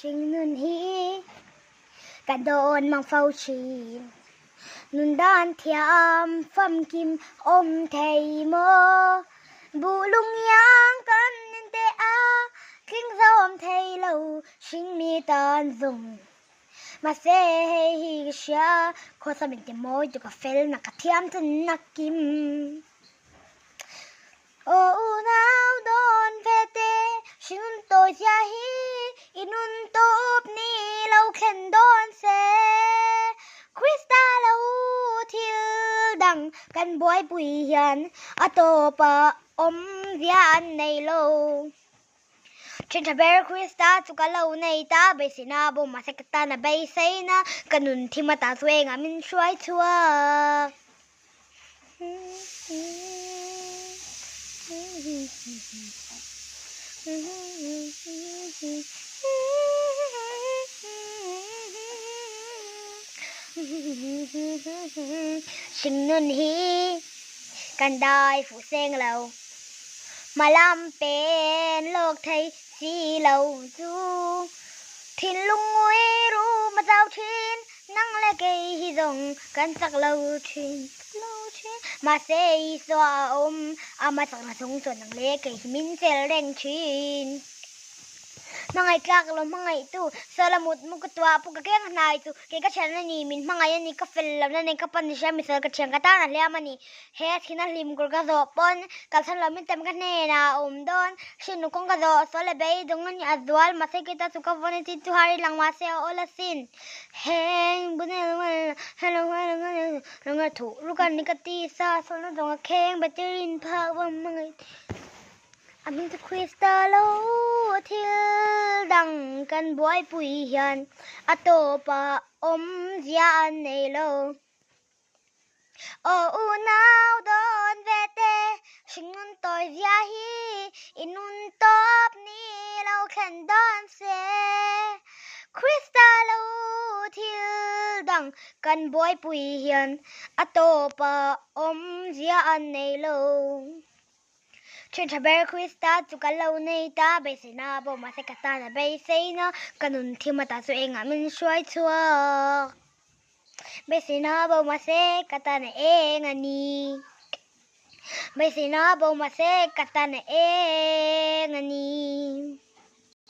ชิงนุนฮีกระโดนมังเฝ้าชีนุนด้านเทียมฟัมกิมอมไทยโมบูลุงยางกันนันเตอาคิงซอมไทยเหล่าชิงมีตานซงมาเซฮิกชาโคสมินเตโมจุกะเฟลนักเทียมทันนักกิมโอ้นาวโดนเฟเตชินุนโตยาฮีอินุนโตบนี่เราเข็นโดนเซคริสตาเราทิลดังกันบวยปุยยันอโตปะอมยานในโลฉันจะเบรคริสตาสุกะเลาในตาเบสินาบ่มาสักตานะเบไซนะกะนุนที่มาตาสวยงามินช่วยชัวชิงนุนฮีกันได้ฝูเซงเรามาลำเป็นโลกไทยสีเราจูทินลุงงวยรู้มาเจ้าทินนั่งและเกยฮิดงกันสักเราทินมาเซยสวาอมอามาสักนาสงส่วนนังเล็กเกยมินเซลแรงทินมังไงกากลมมังไงตู้สลมุดมุกตัวปุกเกงนายตู้เกกะฉันนี่มินมังไงนี่ก็เฟลแล้วนั่นก็ปันชามิสกะเชงกะตานะเลียมันนี่เฮ็ดที่นั่นลิมกกะโซปอนกะฉันละมินเต็มกันเนนาอมดอนชินุกงกะโซสเลเบยดงนี่อัดวลมาเซกิตาสุกะวนิติตุหาริลังมาเซโอลาซินเฮงบุเนลฮัลโหลงะถูลูกันนี่กะตีซาสนดงะเคงเบติรินพาวมังไงอามินจะคริสตาโลทิลดังกันบวยปุยยันอโตปะอมยานในโลโอ้นาวโดนเวเตชิงนุนตอยยาฮีอินุนตอบนี่เราแข่นดอนเซคริสตาโลทิลดังกันบวยปุยยันอโตปะอมยานในโลฉันจะเบรคริสตาจุกะเลาในตาเบสินาบ่มาเซกะตานะเบไซนะกะนุนที่มาตาสวยงามันช่วยชัวเบสินาบ่มาเซกะตานะเองอันนี้เบสินาบ่มาเซกะตานะเองอันนี้